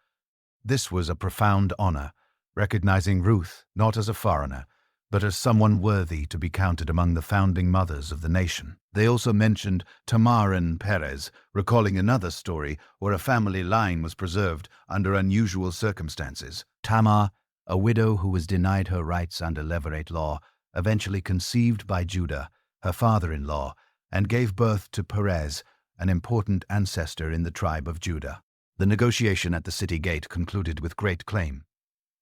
This was a profound honor, recognizing Ruth not as a foreigner, but as someone worthy to be counted among the founding mothers of the nation. They also mentioned Tamar and Perez, recalling another story where a family line was preserved under unusual circumstances. Tamar, a widow who was denied her rights under Levirate law, eventually conceived by Judah, her father-in-law, and gave birth to Perez, an important ancestor in the tribe of Judah. The negotiation at the city gate concluded with great acclaim.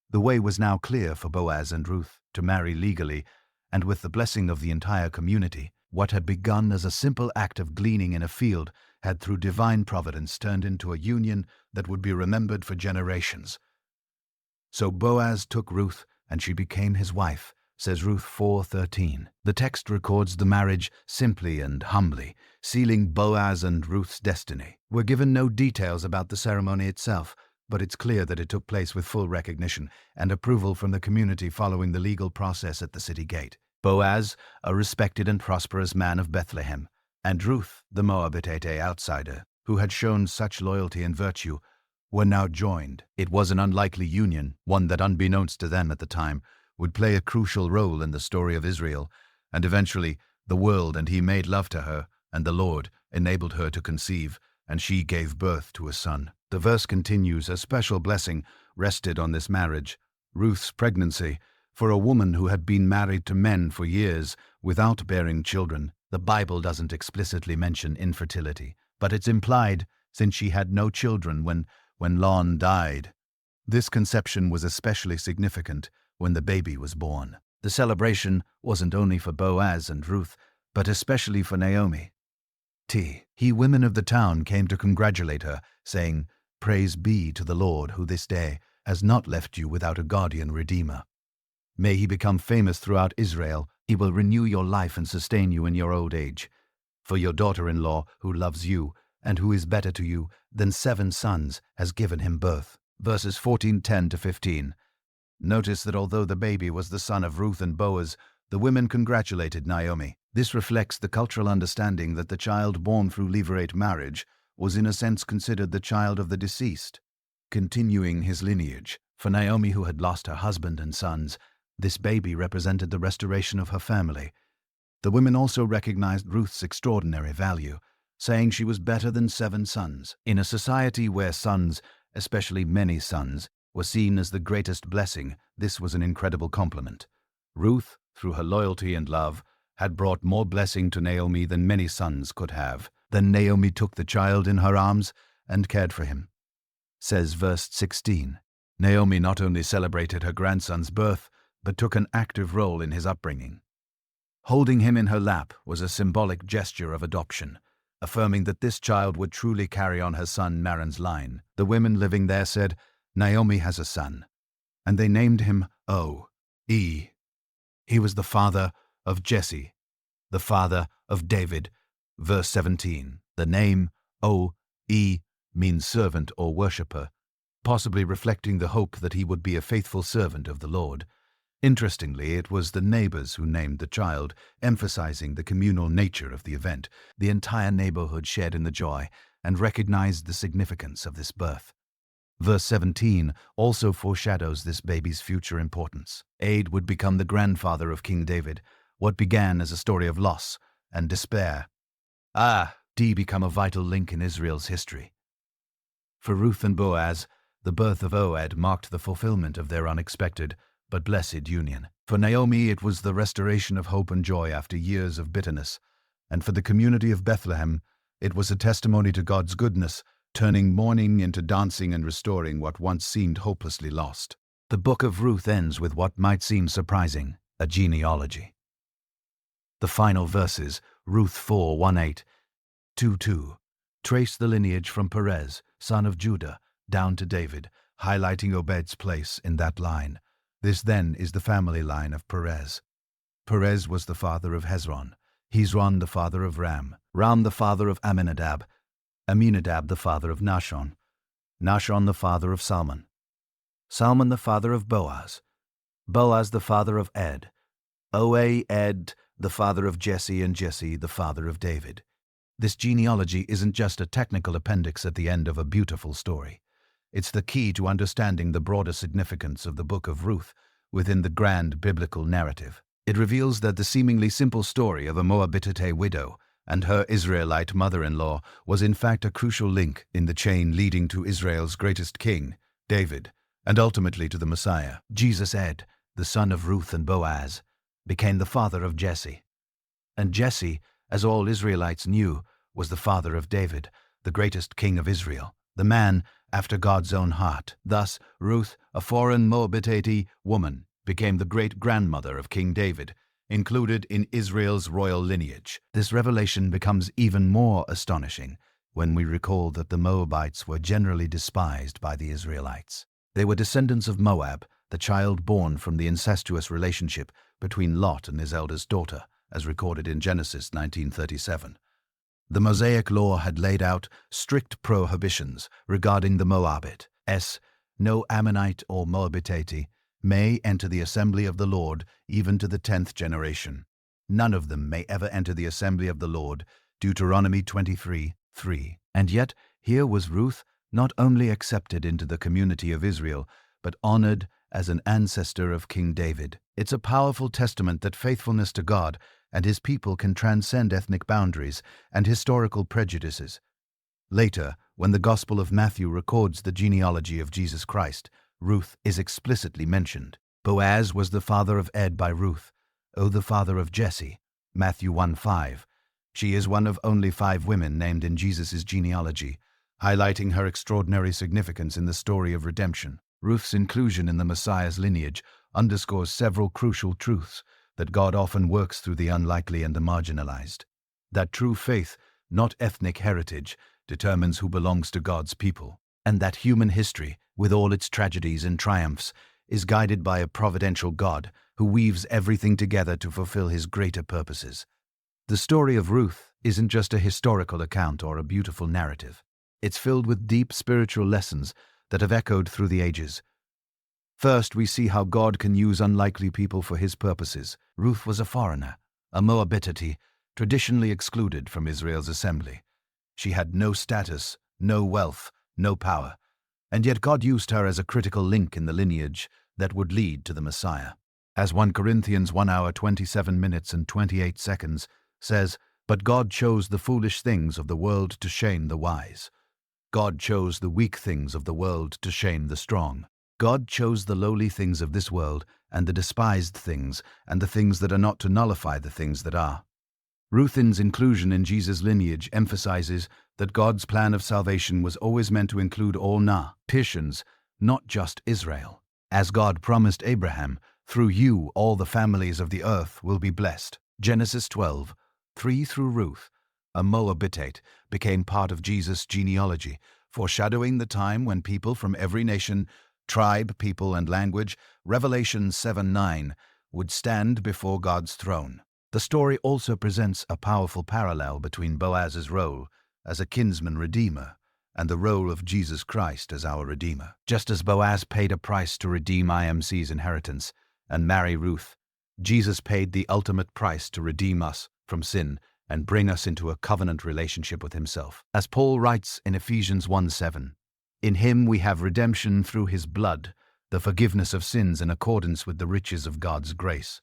The way was now clear for Boaz and Ruth to marry legally, and with the blessing of the entire community, what had begun as a simple act of gleaning in a field had through divine providence turned into a union that would be remembered for generations. So Boaz took Ruth, and she became his wife, says Ruth 4:13. The text records the marriage simply and humbly, sealing Boaz and Ruth's destiny. We're given no details about the ceremony itself, but it's clear that it took place with full recognition and approval from the community following the legal process at the city gate. Boaz, a respected and prosperous man of Bethlehem, and Ruth, the Moabite outsider, who had shown such loyalty and virtue, were now joined. It was an unlikely union, one that, unbeknownst to them at the time, would play a crucial role in the story of Israel, and eventually the world and he made love to her, and the Lord enabled her to conceive, and she gave birth to a son. The verse continues, a special blessing rested on this marriage, Ruth's pregnancy, for a woman who had been married to men for years without bearing children. The Bible doesn't explicitly mention infertility, but it's implied since she had no children when Lon died. This conception was especially significant when the baby was born. The celebration wasn't only for Boaz and Ruth, but especially for Naomi. Women of the town came to congratulate her, saying, "Praise be to the Lord who this day has not left you without a guardian redeemer. May he become famous throughout Israel. He will renew your life and sustain you in your old age. For your daughter-in-law, who loves you, and who is better to you than 7 sons, has given him birth." Verses 14:10-15. Notice that although the baby was the son of Ruth and Boaz, the women congratulated Naomi. This reflects the cultural understanding that the child born through levirate marriage was in a sense considered the child of the deceased, continuing his lineage. For Naomi, who had lost her husband and sons, this baby represented the restoration of her family. The women also recognized Ruth's extraordinary value, saying she was better than 7 sons. In a society where sons, especially many sons, were seen as the greatest blessing, this was an incredible compliment. Ruth, through her loyalty and love, had brought more blessing to Naomi than many sons could have. Then Naomi took the child in her arms and cared for him. Says verse 16, Naomi not only celebrated her grandson's birth, but took an active role in his upbringing. Holding him in her lap was a symbolic gesture of adoption, affirming that this child would truly carry on her son Maron's line. The women living there said, "Naomi has a son," and they named him O-E. He was the father of Jesse, the father of David. Verse 17. The name O-E means servant or worshipper, possibly reflecting the hope that he would be a faithful servant of the Lord. Interestingly, it was the neighbors who named the child, emphasizing the communal nature of the event. The entire neighborhood shared in the joy and recognized the significance of this birth. Verse 17 also foreshadows this baby's future importance. Aid would become the grandfather of King David, what began as a story of loss and despair. Become a vital link in Israel's history. For Ruth and Boaz, the birth of Obed marked the fulfillment of their unexpected but blessed union. For Naomi, it was the restoration of hope and joy after years of bitterness, and for the community of Bethlehem, it was a testimony to God's goodness, turning mourning into dancing and restoring what once seemed hopelessly lost. The Book of Ruth ends with what might seem surprising, a genealogy. The final verses, Ruth 4:1-8-2, trace the lineage from Perez, son of Judah, down to David, highlighting Obed's place in that line. This then is the family line of Perez. Perez was the father of Hezron, Hezron the father of Ram, Ram the father of Amminadab, Amminadab the father of Nahshon, Nahshon the father of Salmon, Salmon the father of Boaz, Boaz the father of Ed, Ed the father of Jesse, and Jesse the father of David. This genealogy isn't just a technical appendix at the end of a beautiful story. It's the key to understanding the broader significance of the Book of Ruth within the grand biblical narrative. It reveals that the seemingly simple story of a Moabite widow and her Israelite mother-in-law was in fact a crucial link in the chain leading to Israel's greatest king, David, and ultimately to the Messiah. Jesus, Ed, the son of Ruth and Boaz, became the father of Jesse. And Jesse, as all Israelites knew, was the father of David, the greatest king of Israel, the man after God's own heart. Thus, Ruth, a foreign Moabite woman, became the great-grandmother of King David, included in Israel's royal lineage. This revelation becomes even more astonishing when we recall that the Moabites were generally despised by the Israelites. They were descendants of Moab, the child born from the incestuous relationship between Lot and his eldest daughter, as recorded in Genesis 19:37. The Mosaic law had laid out strict prohibitions regarding the Moabite. No Ammonite or Moabite may enter the assembly of the Lord even to the 10th generation. None of them may ever enter the assembly of the Lord, Deuteronomy 23:3. And yet, here was Ruth, not only accepted into the community of Israel, but honored as an ancestor of King David. It's a powerful testament that faithfulness to God and his people can transcend ethnic boundaries and historical prejudices. Later, when the Gospel of Matthew records the genealogy of Jesus Christ, Ruth is explicitly mentioned. Boaz was the father of Ed by Ruth, the father of Jesse, Matthew 1:5. She is one of only 5 women named in Jesus' genealogy, highlighting her extraordinary significance in the story of redemption. Ruth's inclusion in the Messiah's lineage underscores several crucial truths: that God often works through the unlikely and the marginalized, that true faith, not ethnic heritage, determines who belongs to God's people, and that human history, with all its tragedies and triumphs, is guided by a providential God who weaves everything together to fulfill his greater purposes. The story of Ruth isn't just a historical account or a beautiful narrative. It's filled with deep spiritual lessons that have echoed through the ages. First, we see how God can use unlikely people for his purposes. Ruth was a foreigner, a Moabite, traditionally excluded from Israel's assembly. She had no status, no wealth, no power, and yet God used her as a critical link in the lineage that would lead to the Messiah. As 1 Corinthians 1 hour 27 minutes and 28 seconds says, "But God chose the foolish things of the world to shame the wise. God chose the weak things of the world to shame the strong. God chose the lowly things of this world and the despised things and the things that are not to nullify the things that are." Ruth's inclusion in Jesus' lineage emphasizes that God's plan of salvation was always meant to include all nations, not just Israel. As God promised Abraham, "Through you all the families of the earth will be blessed." Genesis 12:3 through Ruth, a Moabite, became part of Jesus' genealogy, foreshadowing the time when people from every nation, tribe, people, and language, Revelation 7:9, would stand before God's throne. The story also presents a powerful parallel between Boaz's role as a kinsman redeemer and the role of Jesus Christ as our Redeemer. Just as Boaz paid a price to redeem IMC's inheritance and marry Ruth, Jesus paid the ultimate price to redeem us from sin and bring us into a covenant relationship with himself. As Paul writes in Ephesians 1:7, "In him we have redemption through his blood, the forgiveness of sins in accordance with the riches of God's grace."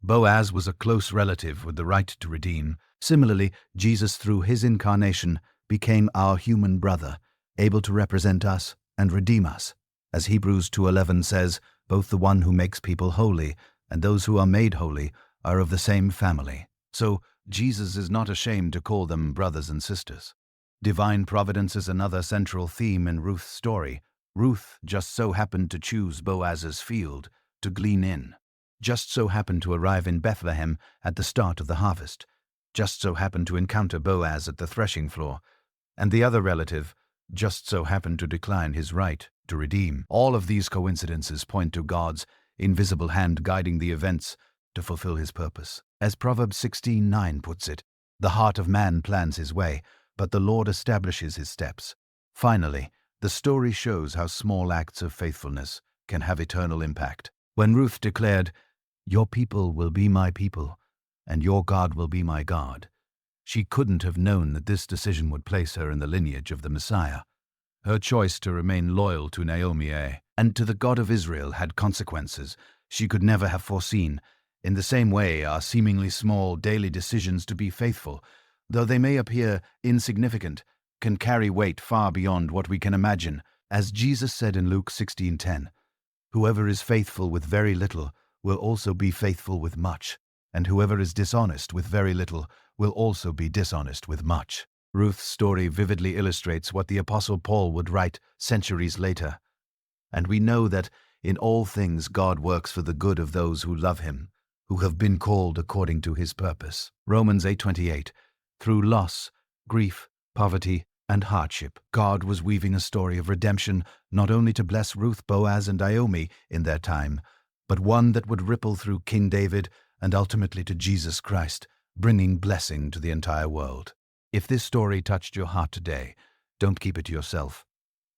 Boaz was a close relative with the right to redeem. Similarly, Jesus, through his incarnation, became our human brother, able to represent us and redeem us. As Hebrews 2:11 says, "Both the one who makes people holy and those who are made holy are of the same family." So, Jesus is not ashamed to call them brothers and sisters. Divine providence is another central theme in Ruth's story. Ruth just so happened to choose Boaz's field to glean in. Just so happened to arrive in Bethlehem at the start of the harvest, just so happened to encounter Boaz at the threshing floor, and the other relative just so happened to decline his right to redeem. All of these coincidences point to God's invisible hand guiding the events to fulfill his purpose. As Proverbs 16:9 puts it, "The heart of man plans his way, but the Lord establishes his steps." Finally, the story shows how small acts of faithfulness can have eternal impact. When Ruth declared, "Your people will be my people, and your God will be my God," she couldn't have known that this decision would place her in the lineage of the Messiah. Her choice to remain loyal to Naomi and to the God of Israel had consequences she could never have foreseen. In the same way, our seemingly small daily decisions to be faithful, though they may appear insignificant, can carry weight far beyond what we can imagine. As Jesus said in Luke 16:10, "Whoever is faithful with very little will also be faithful with much, and whoever is dishonest with very little will also be dishonest with much." Ruth's story vividly illustrates what the Apostle Paul would write centuries later. "And we know that in all things God works for the good of those who love him, who have been called according to his purpose." Romans 8:28. Through loss, grief, poverty, and hardship, God was weaving a story of redemption not only to bless Ruth, Boaz, and Naomi in their time, but one that would ripple through King David and ultimately to Jesus Christ, bringing blessing to the entire world. If this story touched your heart today, don't keep it to yourself.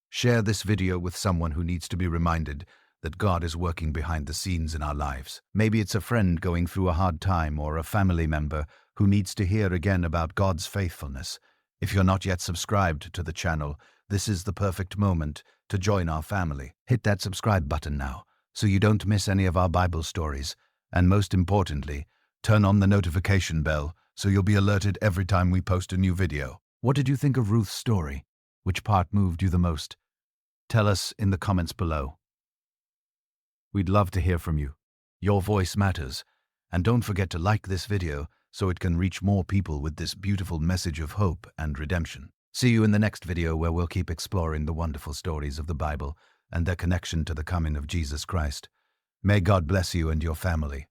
Share this video with someone who needs to be reminded that God is working behind the scenes in our lives. Maybe it's a friend going through a hard time or a family member who needs to hear again about God's faithfulness. If you're not yet subscribed to the channel, This is the perfect moment to join our family. Hit that subscribe button now so you don't miss any of our Bible stories. And most importantly, turn on the notification bell so you'll be alerted every time we post a new video. What did you think of Ruth's story? Which part moved you the most? Tell us in the comments below. We'd love to hear from you. Your voice matters. And don't forget to like this video so it can reach more people with this beautiful message of hope and redemption. See you in the next video where we'll keep exploring the wonderful stories of the Bible and their connection to the coming of Jesus Christ. May God bless you and your family.